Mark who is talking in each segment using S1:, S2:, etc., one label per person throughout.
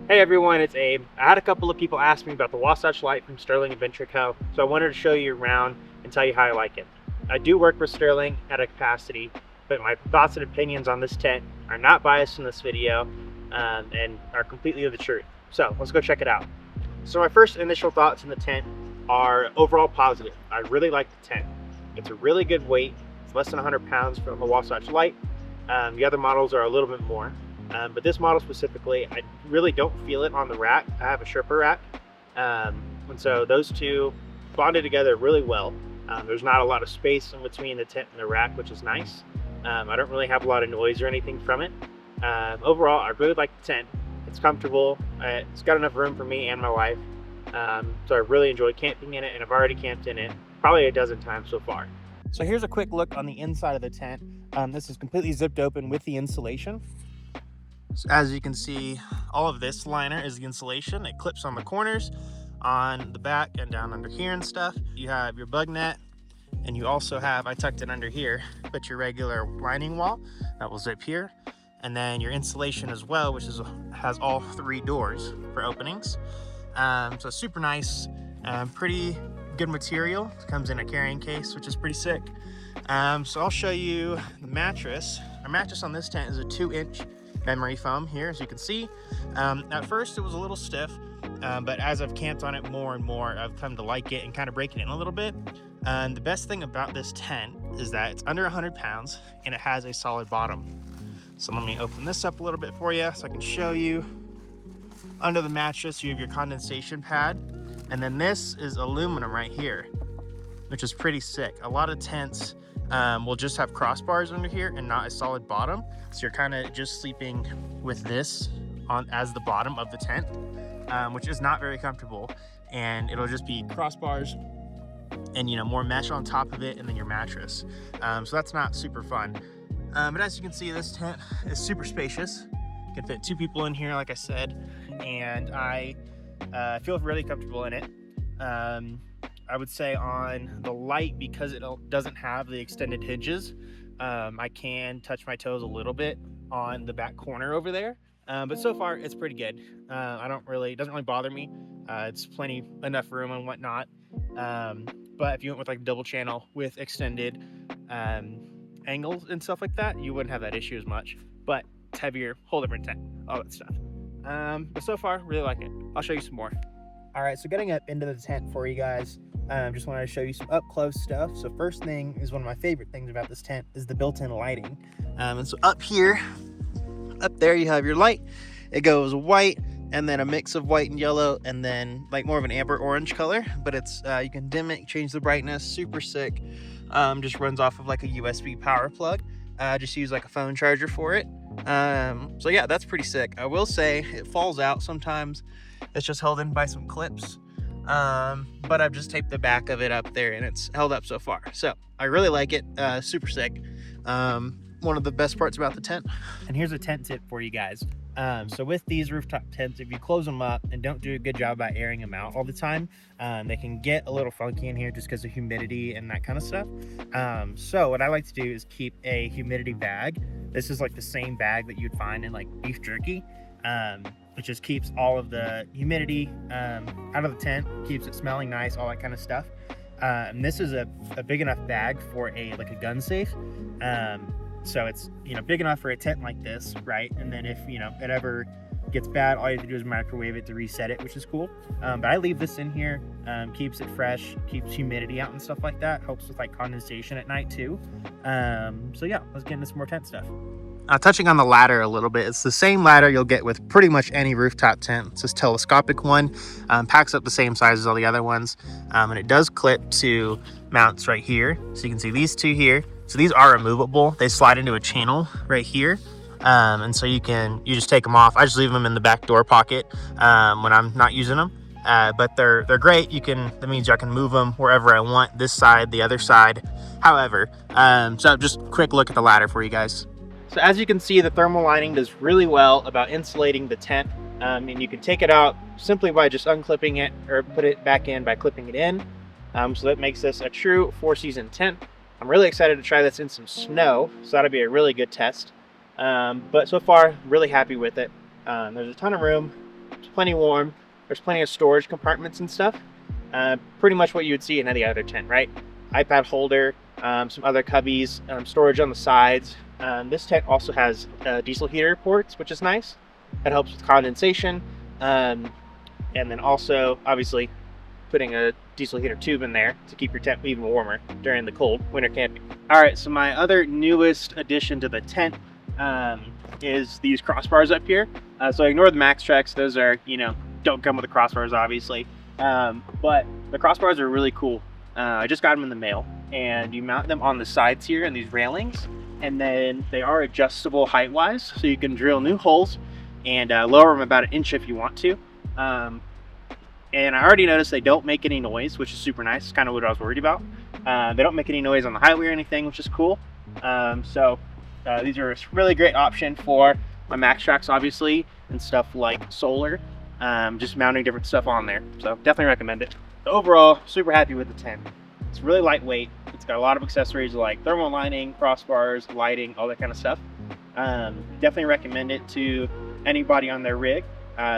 S1: Hey everyone, it's Abe. I had a couple of people ask me about the Wasatch Lite from Sterling Adventure Co., so I wanted to show you around and tell you how I like it. I do work with Sterling at a capacity, but my thoughts and opinions on this tent are not biased in this video and are completely the truth. So let's go check it out. So my first initial thoughts in the tent are overall positive. I really like the tent. It's a really good weight. It's less than 100 pounds from the Wasatch Lite. The other models are a little bit more. But this model specifically, I really don't feel it on the rack. I have a Sherpa rack, and so those two bonded together really well. There's not a lot of space in between the tent and the rack, which is nice. I don't really have a lot of noise or anything from it. Overall, I really like the tent. It's comfortable. It's got enough room for me and my wife. So I really enjoy camping in it, and I've already camped in it probably a dozen times so far. So here's a quick look on the inside of the tent. This is completely zipped open with the insulation. So as you can see, all of this liner is the insulation. It clips on the corners, on the back, and down under here and stuff. You have your bug net, and you also have, I tucked it under here, but your regular lining wall that will zip here, and then your insulation as well, which has all 3 doors for openings. So super nice, pretty good material. It comes in a carrying case, which is pretty sick. So I'll show you the mattress. Our mattress on this tent is a 2-inch memory foam here, as you can see. At first it was a little stiff, but as I've camped on it more and more, I've come to like it and kind of break it in a little bit. The best thing about this tent is that it's under 100 pounds and it has a solid bottom. So let me open this up a little bit for you so I can show you. Under the mattress you have your condensation pad, and then this is aluminum right here, which is pretty sick. A lot of tents will just have crossbars under here and not a solid bottom, so you're kind of just sleeping with this on as the bottom of the tent, which is not very comfortable, and it'll just be crossbars and more mesh on top of it, and then your mattress. So that's not super fun, but as you can see, this tent is super spacious. You can fit 2 people in here, like I said, and I feel really comfortable in it. I would say on the Lite, because it doesn't have the extended hinges, I can touch my toes a little bit on the back corner over there, but so far it's pretty good. It doesn't really bother me. It's enough room and whatnot, but if you went with like double channel with extended angles and stuff like that, you wouldn't have that issue as much, but it's heavier, whole different tent, all that stuff. But so far, really like it. I'll show you some more. All right, so getting up into the tent for you guys, just wanted to show you some up close stuff. So first thing is, one of my favorite things about this tent is the built-in lighting. And so up there you have your light. It goes white and then a mix of white and yellow, and then like more of an amber orange color, but it's you can dim it, change the brightness, super sick. Just runs off of like a USB power plug. Just use like a phone charger for it. So yeah, that's pretty sick. I will say it falls out sometimes. It's just held in by some clips, but I've just taped the back of it up there and it's held up so far. So I really like it. Super sick. One of the best parts about the tent. And here's a tent tip for you guys. So with these rooftop tents, if you close them up and don't do a good job about airing them out all the time, they can get a little funky in here just because of humidity and that kind of stuff. So what I like to do is keep a humidity bag. This is like the same bag that you'd find in like beef jerky. It just keeps all of the humidity out of the tent, keeps it smelling nice, all that kind of stuff. And this is a big enough bag for a gun safe. So it's big enough for a tent like this, right? And then if it ever gets bad, all you have to do is microwave it to reset it, which is cool. But I leave this in here, keeps it fresh, keeps humidity out and stuff like that. Helps with like condensation at night too. So yeah, let's get into some more tent stuff. Touching on the ladder a little bit, it's the same ladder you'll get with pretty much any rooftop tent. It's this telescopic one, packs up the same size as all the other ones, and it does clip to mounts right here. So you can see these 2 here. So these are removable. They slide into a channel right here, and so you just take them off. I just leave them in the back door pocket when I'm not using them, but they're great. That means I can move them wherever I want, this side, the other side, however. So just quick look at the ladder for you guys. So as you can see, the thermal lining does really well about insulating the tent, and you can take it out simply by just unclipping it, or put it back in by clipping it in. So that makes this a true 4-season tent. I'm really excited to try this in some snow, so that'll be a really good test. But so far, really happy with it. There's a ton of room plenty warm. There's plenty of storage compartments and stuff. Pretty much what you would see in any other tent, right? iPad holder, some other cubbies, storage on the sides. This tent also has diesel heater ports, which is nice. That helps with condensation. And then also, obviously, putting a diesel heater tube in there to keep your tent even warmer during the cold winter camping. All right, so my other newest addition to the tent is these crossbars up here. So ignore the Mattress. Those are, don't come with the crossbars, obviously. But the crossbars are really cool. I just got them in the mail, and you mount them on the sides here and these railings, and then they are adjustable height-wise, so you can drill new holes and lower them about 1 inch if you want to. And I already noticed they don't make any noise, which is super nice. It's kind of what I was worried about. They don't make any noise on the highway or anything, which is cool. These are a really great option for my Mattress, obviously, and stuff like solar. Just mounting different stuff on there. So definitely recommend it. Overall, super happy with the tent. It's really lightweight. It's got a lot of accessories like thermal lining, crossbars, lighting, all that kind of stuff. Definitely recommend it to anybody on their rig.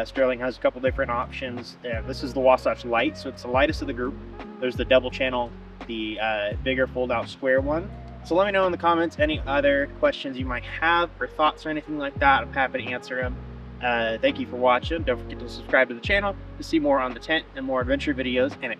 S1: Sterling has a couple different options. This is the Wasatch Lite, so it's the lightest of the group. There's the double channel, the bigger fold out square one. So let me know in the comments any other questions you might have or thoughts or anything like that. I'm happy to answer them. Thank you for watching. Don't forget to subscribe to the channel to see more on the tent and more adventure videos in it.